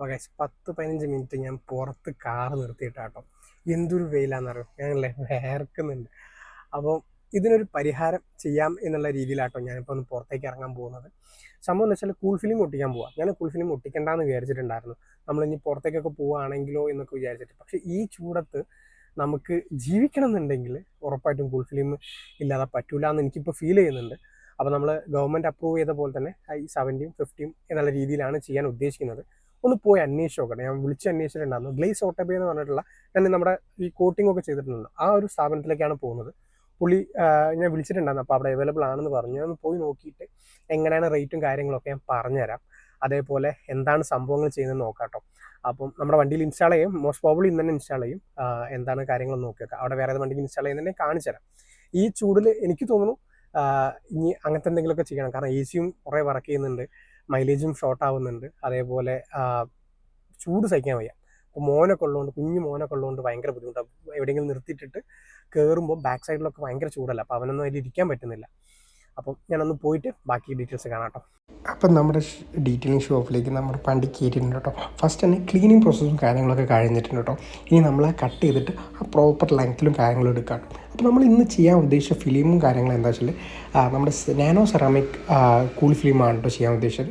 Okay, 10-15 minute ഞാൻ പുറത്ത് car നിർത്തിയിട്ടാട്ടോ. എന്തൊരു വെയിലാണെന്നറിയോ, ഞങ്ങളെ വേർക്കുന്നുണ്ട്. അപ്പോൾ ഇതിനൊരു പരിഹാരം ചെയ്യാം എന്നുള്ള രീതിയിലാട്ടോ ഞാനിപ്പോൾ ഒന്ന് പുറത്തേക്ക് ഇറങ്ങാൻ പോകുന്നത്. സംഭവം എന്ന് വെച്ചാൽ കൂൾ ഫിലിം ഒട്ടിക്കാൻ പോവാം. ഞാൻ കൂൾ ഫിലിം ഒട്ടിക്കണ്ടെന്ന് വിചാരിച്ചിട്ടുണ്ടായിരുന്നു. നമ്മളിനി പുറത്തേക്കൊക്കെ പോവുകയാണെങ്കിലോ എന്നൊക്കെ വിചാരിച്ചിട്ട്. പക്ഷേ ഈ ചൂടത്ത് നമുക്ക് ജീവിക്കണം എന്നുണ്ടെങ്കിൽ ഉറപ്പായിട്ടും കൂൾ ഫിലിം ഇല്ലാതെ പറ്റൂല എന്ന് എനിക്കിപ്പോൾ ഫീൽ ചെയ്യുന്നുണ്ട്. അപ്പോൾ നമ്മൾ ഗവൺമെൻറ് അപ്രൂവ് ചെയ്ത പോലെ തന്നെ ഈ 70-യും 50-യും എന്നുള്ള രീതിയിലാണ് ചെയ്യാൻ ഉദ്ദേശിക്കുന്നത്. ഒന്ന് പോയി അന്വേഷിച്ച് നോക്കട്ടെ. ഞാൻ വിളിച്ച് അന്വേഷിച്ചിട്ടുണ്ടായിരുന്നു. ഗ്ലേസ് ഓട്ടോബേ എന്ന് പറഞ്ഞിട്ടുള്ള ഞാൻ നമ്മുടെ ഈ കോട്ടിംഗ് ഒക്കെ ചെയ്തിട്ടുണ്ട്, ആ ഒരു സ്ഥാപനത്തിലേക്കാണ് പോകുന്നത്. പുള്ളി ഞാൻ വിളിച്ചിട്ടുണ്ടായിരുന്നു. അപ്പോൾ അവിടെ അവൈലബിൾ ആണെന്ന് പറഞ്ഞു. ഞാൻ പോയി നോക്കിയിട്ട് എങ്ങനെയാണ് റേറ്റും കാര്യങ്ങളൊക്കെ ഞാൻ പറഞ്ഞുതരാം. അതേപോലെ എന്താണ് സംഭവങ്ങൾ ചെയ്യുന്നത് നോക്കാം കേട്ടോ. അപ്പം നമ്മുടെ വണ്ടിയിൽ ഇൻസ്റ്റാൾ ചെയ്യും, മോസ്റ്റ് പ്രോബ്ലി ഇന്ന് തന്നെ ഇൻസ്റ്റാൾ ചെയ്യും. എന്താണ് കാര്യങ്ങളൊന്ന് നോക്കി വെക്കാം. അവിടെ വേറെ ഏത് വണ്ടിയിൽ ഇൻസ്റ്റാൾ ചെയ്യുന്നതിനെ കാണിച്ചു തരാം. ഈ ചൂടിൽ എനിക്ക് തോന്നുന്നു ഇനി അങ്ങനത്തെ എന്തെങ്കിലുമൊക്കെ ചെയ്യണം. കാരണം എ സിയും കുറേ വർക്ക് ചെയ്യുന്നുണ്ട്, മൈലേജും ഷോർട്ട് ആവുന്നുണ്ട്. അതേപോലെ ചൂട് സഹിക്കാൻ വയ്യ. അപ്പോൾ മോനൊക്കെ ഉള്ളതുകൊണ്ട്, കുഞ്ഞു മോനൊക്കെ ഉള്ളതുകൊണ്ട് ഭയങ്കര ബുദ്ധിമുട്ടാണ്. എവിടെയെങ്കിലും നിർത്തിയിട്ടിട്ട് കയറുമ്പോൾ ബാക്ക് സൈഡിലൊക്കെ ഭയങ്കര ചൂടല്ല. അപ്പോൾ അവനൊന്നും അതിൽ ഇരിക്കാൻ പറ്റുന്നില്ല. അപ്പം ഞാനൊന്ന് പോയിട്ട് ബാക്കി ഡീറ്റെയിൽസ് കാണാം കേട്ടോ. അപ്പം നമ്മുടെ ഡീറ്റെയിലിംഗ് ഷോപ്പിലേക്ക് നമ്മുടെ വണ്ടി കയറ്റിയിട്ടുണ്ട് കേട്ടോ. ഫസ്റ്റ് തന്നെ ക്ലീനിങ് പ്രോസസ്സും കാര്യങ്ങളൊക്കെ കഴിഞ്ഞിട്ടുണ്ട് കേട്ടോ. ഇനി നമ്മൾ കട്ട് ചെയ്തിട്ട് ആ പ്രോപ്പർ ലെങ്ത്തിലും കാര്യങ്ങളും എടുക്കാം. അപ്പോൾ നമ്മൾ ഇന്ന് ചെയ്യാൻ ഉദ്ദേശിച്ച ഫിലിമും കാര്യങ്ങളും എന്താ വെച്ചാൽ നമ്മുടെ നാനോ സെറാമിക് കൂൾ ഫിലിമാണ് കേട്ടോ ചെയ്യാൻ ഉദ്ദേശിച്ചത്.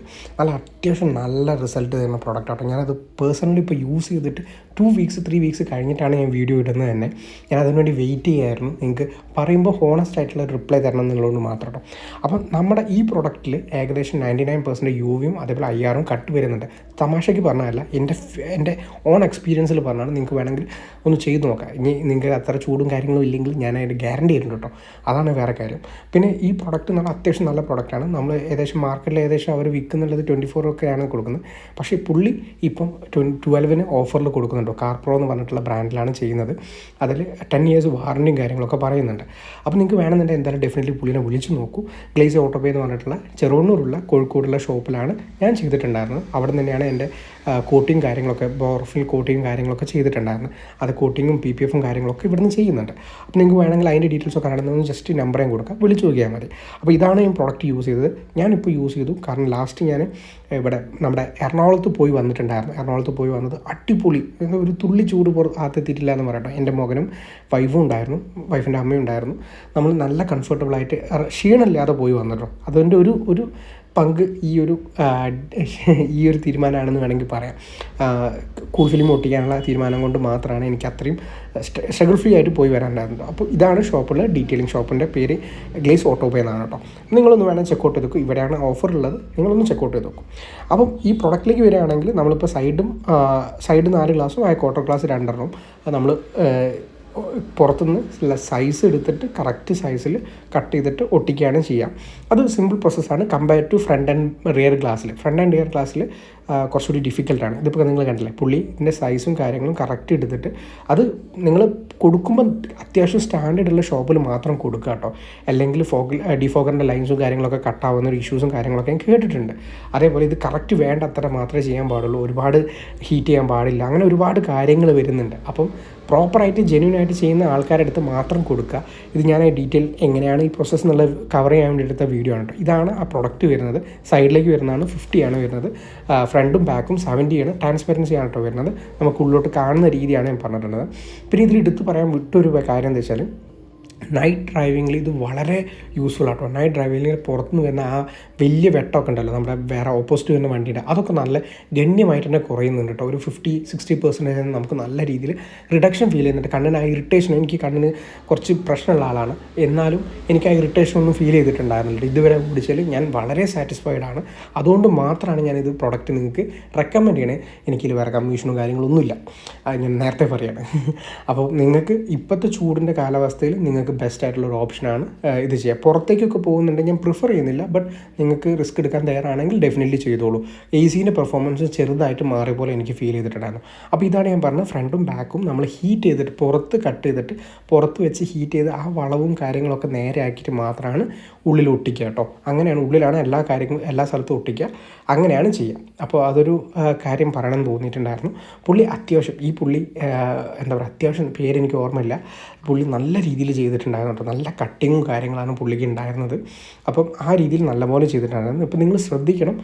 അത്യാവശ്യം നല്ല റിസൾട്ട് തരുന്ന പ്രോഡക്റ്റ് ആട്ടോ. ഞാനത് പേഴ്സണലി ഇപ്പോൾ യൂസ് ചെയ്തിട്ട് 2 വീക്സ് 3 വീക്സ് കഴിഞ്ഞിട്ടാണ് ഞാൻ വീഡിയോ ഇടുന്നത് തന്നെ. ഞാൻ അതിനുവേണ്ടി വെയിറ്റ് ചെയ്യായിരുന്നു. നിങ്ങൾക്ക് പറയുമ്പോൾ ഹോണസ്റ്റ് ആയിട്ടുള്ള റിപ്ലൈ തരണം എന്നുള്ളതുകൊണ്ട് മാത്രം കേട്ടോ. അപ്പം നമ്മുടെ ഈ പ്രൊഡക്റ്റിൽ ഏകദേശം 99% യുവിയും അതേപോലെ IRും കട്ട് വരുന്നുണ്ട്. തമാശയ്ക്ക് പറഞ്ഞതല്ല, എൻ്റെ ഓൺ എക്സ്പീരിയൻസിൽ പറഞ്ഞാണ്. നിങ്ങൾക്ക് വേണമെങ്കിൽ ഒന്ന് ചെയ്ത് നോക്കാം. ഇനി നിങ്ങൾക്ക് അത്ര ചൂടും കാര്യങ്ങളും ഇല്ലെങ്കിൽ ഞാൻ അതിൻ്റെ ഗ്യാരണ്ടി തരുന്നുണ്ട് കേട്ടോ. അതാണ് വേറെ കാര്യം. പിന്നെ ഈ പ്രൊഡക്റ്റ് നമ്മൾ അത്യാവശ്യം നല്ല പ്രൊഡക്റ്റാണ്. നമ്മൾ ഏകദേശം മാർക്കറ്റിൽ ഏകദേശം അവർ വിൽക്കുന്നുള്ളത് 24 ഒക്കെയാണ് കൊടുക്കുന്നത്. പക്ഷേ പുള്ളി ഇപ്പം 12-ന് ഓഫറിൽ കൊടുക്കുന്നുണ്ടോ. കാർപ്രോ എന്ന് പറഞ്ഞിട്ടുള്ള ബ്രാൻഡിലാണ് ചെയ്യുന്നത്. അതിൽ 10 ഇയേഴ്സ് വാറണ്ടിയും കാര്യങ്ങളൊക്കെ പറയുന്നുണ്ട്. അപ്പോൾ നിങ്ങൾക്ക് വേണമെന്നുണ്ടെങ്കിൽ എന്തായാലും ഡെഫിനറ്റ്ലി പുള്ളിനെ വിളിച്ച് നോക്കൂ. ഗ്ലേസ് ഓട്ടോബേ എന്ന് പറഞ്ഞിട്ടുള്ള ചെറുവണ്ണൂരുള്ള കോഴിക്കോടുള്ള ഷോപ്പിലാണ് ഞാൻ ചെയ്തിട്ടുണ്ടായിരുന്നത്. അവിടെ തന്നെയാണ് എൻ്റെ കോട്ടിങ് കാര്യങ്ങളൊക്കെ, ബോർഫിൽ കോട്ടിങ് കാര്യങ്ങളൊക്കെ ചെയ്തിട്ടുണ്ടായിരുന്നു. അത് കോട്ടിങ്ങും PPFും കാര്യങ്ങളൊക്കെ ഇവിടുന്ന് ചെയ്യുന്നുണ്ട്. അപ്പോൾ നിങ്ങൾക്ക് വേണമെങ്കിൽ അതിൻ്റെ ഡീറ്റെയിൽസൊക്കെ അറിയണമെന്ന് ജസ്റ്റ് നമ്പറേയും കൊടുക്കാം, വിളിച്ച് നോക്കിയാൽ മതി. അപ്പോൾ ഇതാണ് ഞാൻ പ്രോഡക്റ്റ് യൂസ് ചെയ്തത്. ഞാനിപ്പോൾ യൂസ് ചെയ്തു. കാരണം ലാസ്റ്റ് ഞാൻ ഇവിടെ നമ്മുടെ എറണാകുളത്ത് പോയി വന്നിട്ടുണ്ടായിരുന്നു. എറണാകുളത്ത് പോയി വന്നത് അടിപൊളി, ഒരു തുള്ളി ചൂട് ആത്തെത്തിയിട്ടില്ല എന്ന് പറയട്ടോ. എൻ്റെ മകനും വൈഫും ഉണ്ടായിരുന്നു, വൈഫിൻ്റെ അമ്മയും ഉണ്ടായിരുന്നു. നമ്മൾ നല്ല കംഫർട്ടബിളായിട്ട് ക്ഷീണമില്ലാതെ പോയി വന്നിട്ടോ. അതിൻ്റെ ഒരു പങ്ക് ഈ ഒരു തീരുമാനമാണെന്ന് വേണമെങ്കിൽ പറയാം. കൂൾ ഫിലിം ഒട്ടിക്കാനുള്ള തീരുമാനം കൊണ്ട് മാത്രമാണ് എനിക്ക് അത്രയും സ്ട്രഗിൾ ഫ്രീ ആയിട്ട് പോയി വരാനുണ്ടായിരുന്നത്. അപ്പോൾ ഇതാണ് ഷോപ്പുള്ള ഡീറ്റെയിലിംഗ്. ഷോപ്പിൻ്റെ പേര് ഗ്ലേസ് ഓട്ടോബേ എന്നാണ് കേട്ടോ. നിങ്ങളൊന്ന് വേണം ചെക്കൗട്ട് ചെയ്ത് നോക്കും. ഇവിടെയാണ് ഓഫർ ഉള്ളത്, നിങ്ങളൊന്ന് ചെക്കൗട്ട് ചെയ്ത് നോക്കും. അപ്പം ഈ പ്രൊഡക്റ്റിലേക്ക് വരികയാണെങ്കിൽ നമ്മളിപ്പോൾ സൈഡ് 4 ഗ്ലാസും ക്വാർട്ടർ ഗ്ലാസ് 2 നമ്മൾ പുറത്തുനിന്ന് സൈസ് എടുത്തിട്ട് കറക്റ്റ് സൈസിൽ കട്ട് ചെയ്തിട്ട് ഒട്ടിക്കുകയാണ് ചെയ്യാം. അത് സിമ്പിൾ പ്രോസസ്സാണ് compare to front and rear ഗ്ലാസ്സിൽ കുറച്ചുകൂടി ഡിഫിക്കൽട്ടാണ്. ഇതിപ്പോൾ നിങ്ങൾ കണ്ടില്ലേ, പുള്ളിൻ്റെ സൈസും കാര്യങ്ങളും കറക്റ്റ് എടുത്തിട്ട് അത് നിങ്ങൾ കൊടുക്കുമ്പോൾ അത്യാവശ്യം സ്റ്റാൻഡേർഡുള്ള ഷോപ്പിൽ മാത്രം കൊടുക്കുക കേട്ടോ. അല്ലെങ്കിൽ ഡിഫോഗറിൻ്റെ ലൈൻസും കാര്യങ്ങളൊക്കെ കട്ടാവുന്ന ഒരു ഇഷ്യൂസും കാര്യങ്ങളൊക്കെ ഞാൻ കേട്ടിട്ടുണ്ട്. അതേപോലെ ഇത് കറക്റ്റ് വേണ്ടത്ര മാത്രമേ ചെയ്യാൻ പാടുള്ളൂ, ഒരുപാട് ഹീറ്റ് ചെയ്യാൻ പാടില്ല, അങ്ങനെ ഒരുപാട് കാര്യങ്ങൾ വരുന്നുണ്ട്. അപ്പം പ്രോപ്പറായിട്ട് ജെന്യൂനായിട്ട് ചെയ്യുന്ന ആൾക്കാരുടെ അടുത്ത് മാത്രം കൊടുക്കുക. ഇത് ഞാൻ ഡീറ്റെയിൽ എങ്ങനെയാണ് ഈ പ്രോസസ്സ് എന്നുള്ളത് കവർ ചെയ്യാൻ വേണ്ടി എടുത്ത വീഡിയോ ആണ് കേട്ടോ. ഇതാണ് ആ പ്രൊഡക്റ്റ് വരുന്നത്. സൈഡിലേക്ക് വരുന്നതാണ് 50 ആണ് വരുന്നത്. ഫ്രണ്ടും ബാക്കും 70 ആണ്. ട്രാൻസ്പെറൻസി ആണ് കേട്ടോ വരുന്നത്. നമുക്ക് ഉള്ളിലോട്ട് കാണുന്ന രീതിയാണ് ഞാൻ പറഞ്ഞിട്ടുള്ളത്. പിന്നെ ഇതിൽ എടുത്ത് പറയാൻ വിട്ടൊരു കാര്യം എന്താ വെച്ചാൽ, നൈറ്റ് ഡ്രൈവിങ്ങിൽ ഇത് വളരെ യൂസ്ഫുൾ ആട്ടോ. നൈറ്റ് ഡ്രൈവിങ്ങിൽ പുറത്തുനിന്ന് വരുന്ന ആ വലിയ വെട്ടമൊക്കെ ഉണ്ടല്ലോ, നമ്മുടെ വേറെ ഓപ്പോസിറ്റ് വരുന്ന വണ്ടിയുടെ, അതൊക്കെ നല്ല ഗണ്യമായിട്ട് തന്നെ കുറയുന്നുണ്ട് കേട്ടോ. ഒരു 50-60% നമുക്ക് നല്ല രീതിയിൽ റിഡക്ഷൻ ഫീൽ ചെയ്യുന്നുണ്ട്. കണ്ണിന് ആ ഇറിറ്റേഷൻ, എനിക്ക് കണ്ണിന് കുറച്ച് പ്രശ്നമുള്ള ആളാണ്, എന്നാലും എനിക്ക് ആ ഇറിറ്റേഷൻ ഒന്നും ഫീൽ ചെയ്തിട്ടുണ്ടായിരുന്നില്ല. ഇതുവരെ ഓടിച്ചാൽ ഞാൻ വളരെ സാറ്റിസ്ഫൈഡ് ആണ്. അതുകൊണ്ട് മാത്രമാണ് ഞാനിത് പ്രൊഡക്റ്റ് നിങ്ങൾക്ക് റെക്കമെൻഡ് ചെയ്യണേ. എനിക്കിതിൽ വേറെ കമ്മീഷനും കാര്യങ്ങളൊന്നുമില്ല, ഞാൻ നേരത്തെ പറയുകയാണ്. അപ്പോൾ നിങ്ങൾക്ക് ഇപ്പോഴത്തെ ചൂടിൻ്റെ കാലാവസ്ഥയിൽ നിങ്ങൾക്ക് ബെസ്റ്റ് ആയിട്ടുള്ളൊരു ഓപ്ഷനാണ് ഇത് ചെയ്യുക. പുറത്തേക്കൊക്കെ പോകുന്നുണ്ടെങ്കിൽ ഞാൻ പ്രിഫർ ചെയ്യുന്നില്ല, ബട്ട് നിങ്ങൾക്ക് റിസ്ക് എടുക്കാൻ തയ്യാറാണെങ്കിൽ ഡെഫിനറ്റ്ലി ചെയ്തോളൂ. AC-ൻ്റെ പെർഫോമൻസ് ചെറുതായിട്ട് മാറിയ പോലെ എനിക്ക് ഫീൽ ചെയ്തിട്ടുണ്ടായിരുന്നു. അപ്പോൾ ഇതാണ് ഞാൻ പറഞ്ഞത്, ഫ്രണ്ടും ബാക്കും നമ്മൾ ഹീറ്റ് ചെയ്തിട്ട് പുറത്ത് കട്ട് ചെയ്തിട്ട് പുറത്ത് വെച്ച് ഹീറ്റ് ചെയ്ത് ആ വളവും കാര്യങ്ങളൊക്കെ നേരെ ആക്കിയിട്ട് മാത്രമാണ് ഉള്ളിൽ ഒട്ടിക്കുക കേട്ടോ. അങ്ങനെയാണ്, ഉള്ളിലാണ് എല്ലാ സ്ഥലത്തും ഒട്ടിക്കുക, അങ്ങനെയാണ് ചെയ്യുക. അപ്പോൾ അതൊരു കാര്യം പറയണമെന്ന് തോന്നിയിട്ടുണ്ടായിരുന്നു. പുള്ളി എന്താ പറയുക, അത്യാവശ്യം പേരെനിക്ക് ഓർമ്മയില്ല, പുള്ളി നല്ല രീതിയിൽ ചെയ്തിട്ടുണ്ട്. ചെയ്തിട്ടുണ്ടായിരുന്നു കേട്ടോ. നല്ല കട്ടിങ്ങും കാര്യങ്ങളാണ് പുള്ളിക്ക് ഉണ്ടായിരുന്നത്. അപ്പം ആ രീതിയിൽ നല്ലപോലെ ചെയ്തിട്ടുണ്ടായിരുന്നു. ഇപ്പം നിങ്ങൾ ശ്രദ്ധിക്കണം,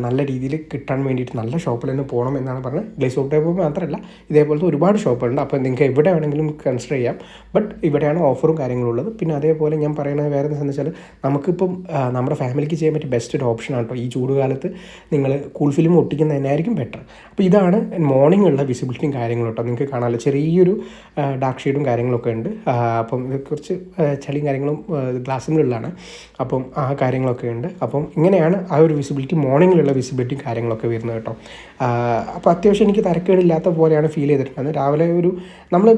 നല്ല രീതിയിൽ കിട്ടാൻ വേണ്ടിയിട്ട് നല്ല ഷോപ്പിൽ തന്നെ പോകണം എന്നാണ് പറഞ്ഞത്. ഗ്ലേസ് ഓഫ് ടൈപ്പ് മാത്രമല്ല, ഇതേപോലത്തെ ഒരുപാട് ഷോപ്പുണ്ട്. അപ്പോൾ നിങ്ങൾക്ക് എവിടെ വേണമെങ്കിലും കൺസിഡർ ചെയ്യാം. ബട്ട് ഇവിടെയാണ് ഓഫറും കാര്യങ്ങളും ഉള്ളത്. പിന്നെ അതേപോലെ ഞാൻ പറയുന്നത് വേറെ എന്താണെന്ന് വെച്ചാൽ, നമുക്കിപ്പം നമ്മുടെ ഫാമിലിക്ക് ചെയ്യാൻ പറ്റിയ ബെസ്റ്റ് ഒരു ഓപ്ഷനാണ് കേട്ടോ. ഈ ചൂടുകാലത്ത് നിങ്ങൾ കൂൾ ഫിലിം ഒട്ടിക്കുന്നത് തന്നെയായിരിക്കും ബെറ്റർ. അപ്പോൾ ഇതാണ് മോർണിംഗ് ഉള്ള വിസിബിലിറ്റിയും കാര്യങ്ങളും കേട്ടോ. നിങ്ങൾക്ക് കാണാമല്ലോ, ചെറിയൊരു ഡാർക്ക് ഷെയ്ഡും കാര്യങ്ങളൊക്കെ ഉണ്ട്. അപ്പം ഇത് കുറച്ച് ചളിയും കാര്യങ്ങളും ഗ്ലാസ്സിനുള്ളിലാണ്. അപ്പം ആ കാര്യങ്ങളൊക്കെ ഉണ്ട്. അപ്പം ഇങ്ങനെയാണ് ആ ഒരു വിസിബിലിറ്റി, മോർണിംഗിലുള്ള വിസിബിലിറ്റിയും കാര്യങ്ങളൊക്കെ വരുന്നത് കേട്ടോ. അപ്പോൾ അത്യാവശ്യം എനിക്ക് തരക്കേടില്ലാത്ത പോലെയാണ് ഫീൽ ചെയ്തിട്ടുണ്ടായിരുന്നത്. രാവിലെ ഒരു നമ്മൾ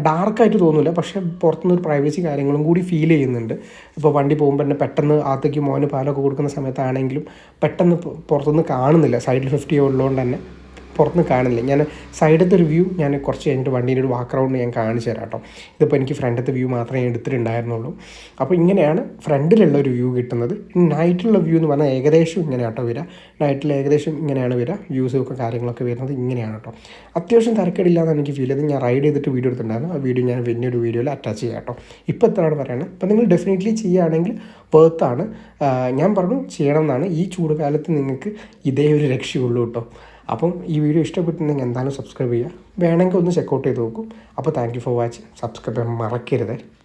ഡാർക്കായിട്ട് തോന്നില്ല, പക്ഷേ പുറത്തുനിന്ന് ഒരു പ്രൈവസി കാര്യങ്ങളും കൂടി ഫീൽ ചെയ്യുന്നുണ്ട്. ഇപ്പോൾ വണ്ടി പോകുമ്പോൾ തന്നെ പെട്ടെന്ന് അകത്തേക്ക് മോന് പാലൊക്കെ കൊടുക്കുന്ന സമയത്താണെങ്കിലും പെട്ടെന്ന് പുറത്തുനിന്ന് കാണുന്നില്ല. സൈഡിൽ 50 ഉള്ളതുകൊണ്ട് തന്നെ പുറത്തുനിന്ന് കാണില്ല. ഞാൻ സൈഡത്തെ ഒരു വ്യൂ ഞാൻ കുറച്ച് കഴിഞ്ഞിട്ട് വണ്ടീൻ്റെ ഒരു വാക്ക് റൗണ്ട് ഞാൻ കാണിച്ചു തരാം കേട്ടോ. ഇതിപ്പോൾ എനിക്ക് ഫ്രണ്ടത്തെ വ്യൂ മാത്രമേ ഞാൻ എടുത്തിട്ടുണ്ടായിരുന്നുള്ളൂ. അപ്പോൾ ഇങ്ങനെയാണ് ഫ്രണ്ടിലുള്ള ഒരു വ്യൂ കിട്ടുന്നത്. നൈറ്റിലുള്ള വ്യൂ എന്ന് പറഞ്ഞാൽ ഏകദേശം ഇങ്ങനെയാണ് കേട്ടോ വരിക. നൈറ്റിൽ ഏകദേശം ഇങ്ങനെയാണ് വരിക. വ്യൂസൊക്കെ കാര്യങ്ങളൊക്കെ വരുന്നത് ഇങ്ങനെയാണ് കേട്ടോ. അത്യാവശ്യം തരക്കേടില്ലാന്ന് എനിക്ക് ഫീൽ ചെയ്ത് ഞാൻ റൈഡ് ചെയ്തിട്ട് വീഡിയോ എടുത്തിട്ടുണ്ടായിരുന്നു. ആ വീഡിയോ ഞാൻ വലിയൊരു വീഡിയോയിൽ അറ്റാച്ച് ചെയ്യാം കേട്ടോ. ഇപ്പോൾ എത്രയാണ് പറയുന്നത്. അപ്പോൾ നിങ്ങൾ ഡെഫിനറ്റ്ലി ചെയ്യുകയാണെങ്കിൽ വേർത്താണ്. ഞാൻ പറഞ്ഞു ചെയ്യണം എന്നാണ്. ഈ ചൂട് കാലത്ത് നിങ്ങൾക്ക് ഇതേ ഒരു രക്ഷയുള്ളൂ കേട്ടോ. അപ്പം ഈ വീഡിയോ ഇഷ്ടപ്പെട്ടിട്ടുണ്ടെങ്കിൽ എന്തായാലും സബ്സ്ക്രൈബ് ചെയ്യുക. വേണമെങ്കിൽ ഒന്ന് ചെക്കൗട്ട് ചെയ്ത് നോക്കും. അപ്പോൾ thank you for watching. Subscribe ചെയ്യാൻ മറക്കരുത്.